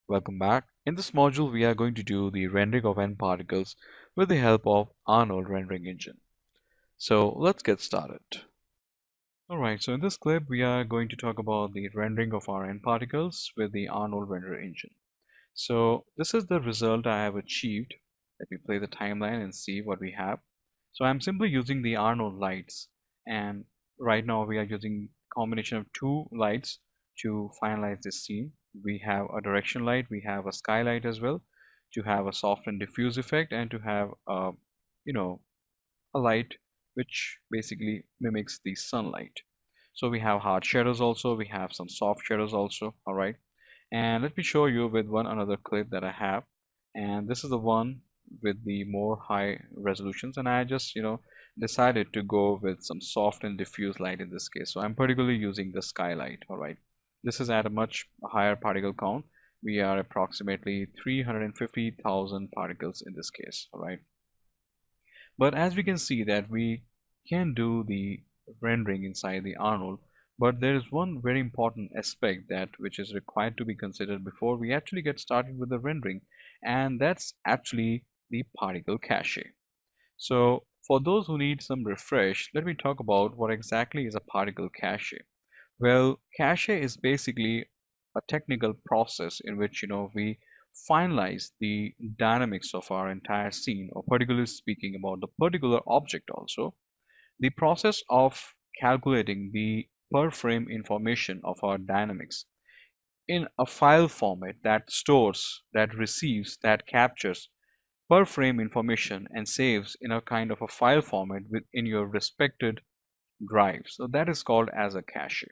Welcome back. In this module, we are going to do the rendering of nParticles with the help of Arnold Rendering Engine. So let's get started. Alright, so in this clip, we are going to talk about the rendering of our nParticles with the Arnold Render Engine. So this is the result I have achieved. Let me play the timeline and see what we have. So I'm simply using the Arnold lights, and right now we are using combination of two lights to finalize this scene. We have a direction light, we have a skylight as well, to have a soft and diffuse effect, and to have you know a light which basically mimics the sunlight. So we have hard shadows also, we have some soft shadows also. All right, and let me show you with one another clip that I have, and this is the one with the more high resolutions, and I just decided to go with some soft and diffuse light in this case. So I'm particularly using the skylight. All right, this is at a much higher particle count. We are approximately 350,000 particles in this case. All right, but as we can see that we can do the rendering inside the Arnold, but there is one very important aspect that which is required to be considered before we actually get started with the rendering, and that's actually the particle cache. So for those who need some refresh, let me talk about what exactly is a particle cache. Well, cache is basically a technical process in which we finalize the dynamics of our entire scene, or particularly speaking about the particular object also. The process of calculating the per frame information of our dynamics in a file format that stores, that receives, that captures per frame information and saves in a kind of a file format within your respected drive. So that is called as a cache.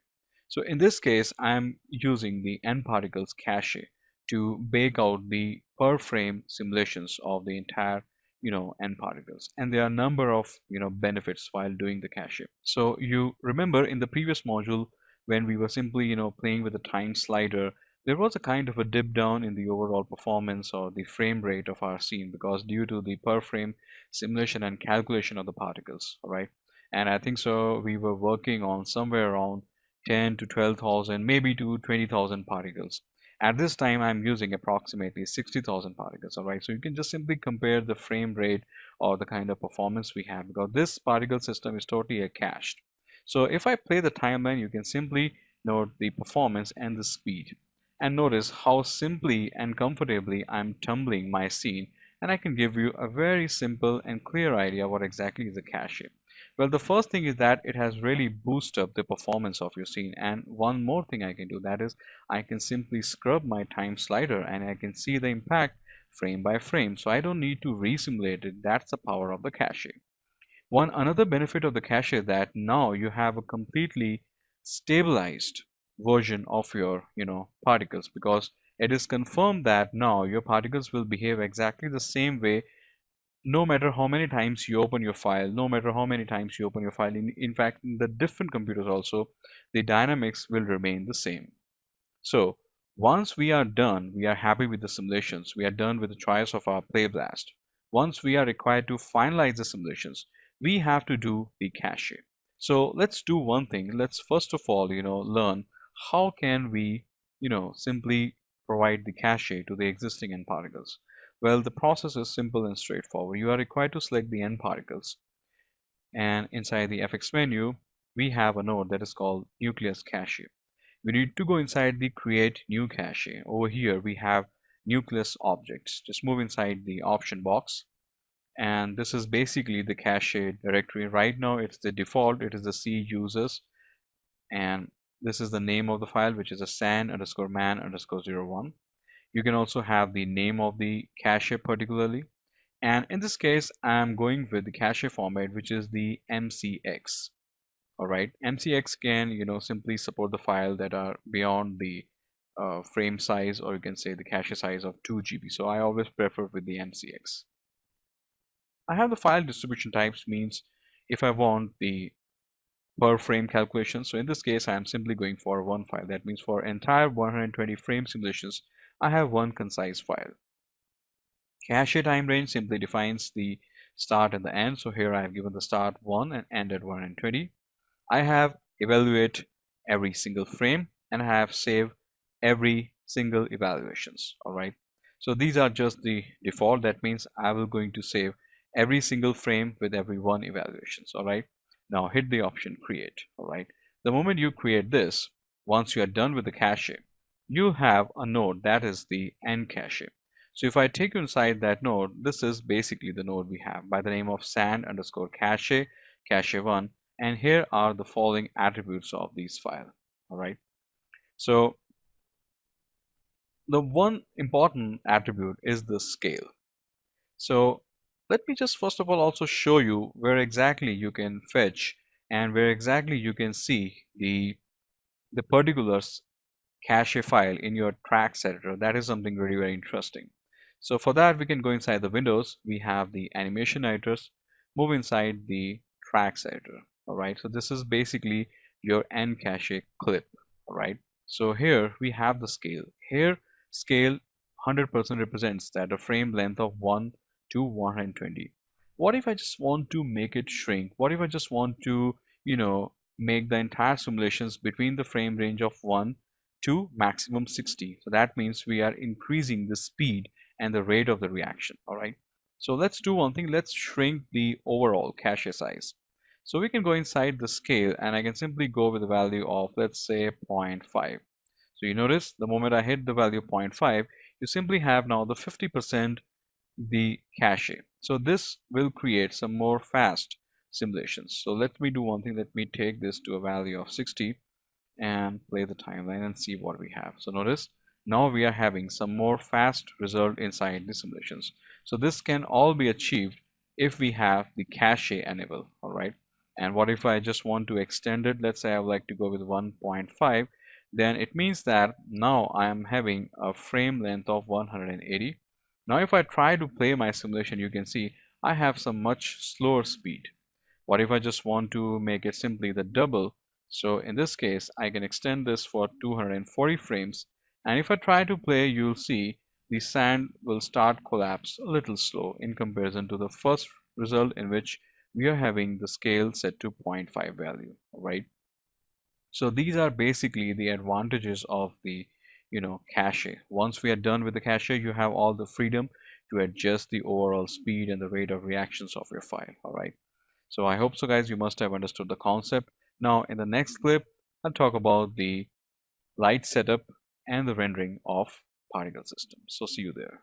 So in this case, I'm using the nParticles cache to bake out the per frame simulations of the entire nParticles, and there are a number of benefits while doing the cache. So you remember in the previous module when we were simply playing with the time slider, there was a kind of a dip down in the overall performance or the frame rate of our scene because due to the per frame simulation and calculation of the particles. All right, and I think so we were working on somewhere around 10 to 12,000, maybe to 20,000 particles. At this time I'm using approximately 60,000 particles. All right, so you can just simply compare the frame rate or the kind of performance we have because this particle system is totally cached. So if I play the timeline, you can simply note the performance and the speed, and notice how simply and comfortably I'm tumbling my scene, and I can give you a very simple and clear idea what exactly is a cache. Well, the first thing is that it has really boosted up the performance of your scene. And one more thing I can do, that is I can simply scrub my time slider and I can see the impact frame by frame. So I don't need to resimulate it. That's the power of the cache. One another benefit of the cache is that now you have a completely stabilized version of your particles, because it is confirmed that now your particles will behave exactly the same way no matter how many times you open your file, no matter how many times you open your file. In fact, in the different computers also, the dynamics will remain the same. So once we are done, we are happy with the simulations, we are done with the choice of our play blast. Once we are required to finalize the simulations, we have to do the cache. So let's do one thing. Let's first of all, learn how can we, simply provide the cache to the existing nParticles. Well, the process is simple and straightforward. You are required to select the nParticles, and inside the FX menu, we have a node that is called Nucleus Cache. We need to go inside the create new cache. Over here we have nucleus objects. Just move inside the option box, and this is basically the cache directory. Right now it's the default, it is the C users, and this is the name of the file, which is a san_man_01. You can also have the name of the cache particularly, and in this case I'm going with the cache format, which is the MCX. All right, MCX can simply support the file that are beyond the frame size, or you can say the cache size of 2 GB. So I always prefer with the MCX. I have the file distribution types, means if I want the per frame calculation. So in this case I am simply going for one file. That means for entire 120 frame simulations I have one concise file. Cache time range simply defines the start and the end. So here I have given the start 1 and end at 120. I have evaluate every single frame, and I have save every single evaluations. All right. So these are just the default. That means I will going to save every single frame with every one evaluations. All right. Now hit the option create. All right. The moment you create this, once you are done with the cache, you have a node that is the end cache. So if I take you inside that node, this is basically the node we have by the name of sand underscore cache, cache1, and here are the following attributes of these file. All right. So the one important attribute is the scale. So let me just first of all also show you where exactly you can fetch and where exactly you can see the particulars cache file in your tracks editor. That is something very, very interesting. So for that, we can go inside the windows. We have the animation editors, move inside the tracks editor. All right. So this is basically your end cache clip. All right. So here we have the scale. Here scale 100% represents that a frame length of 1 to 120. What if I just want to make it shrink? What if I just want to, make the entire simulations between the frame range of 1 to maximum 60. So that means we are increasing the speed and the rate of the reaction. All right. So let's do one thing. Let's shrink the overall cache size. So we can go inside the scale and I can simply go with a value of, let's say, 0.5. So you notice the moment I hit the value 0.5, you simply have now the 50% the cache. So this will create some more fast simulations. So let me do one thing. Let me take this to a value of 60 and play the timeline and see what we have. So notice now we are having some more fast result inside the simulations. So this can all be achieved if we have the cache enable. All right. And what if I just want to extend it? Let's say I would like to go with 1.5. Then it means that now I am having a frame length of 180. Now if I try to play my simulation, you can see I have some much slower speed. What if I just want to make it simply the double? So in this case, I can extend this for 240 frames. And if I try to play, you'll see the sand will start collapse a little slow in comparison to the first result in which we are having the scale set to 0.5 value, right? So these are basically the advantages of the, cache. Once we are done with the cache, you have all the freedom to adjust the overall speed and the rate of reactions of your file, all right? So I hope so guys, you must have understood the concept. Now in the next clip, I'll talk about the light setup and the rendering of particle systems. So see you there.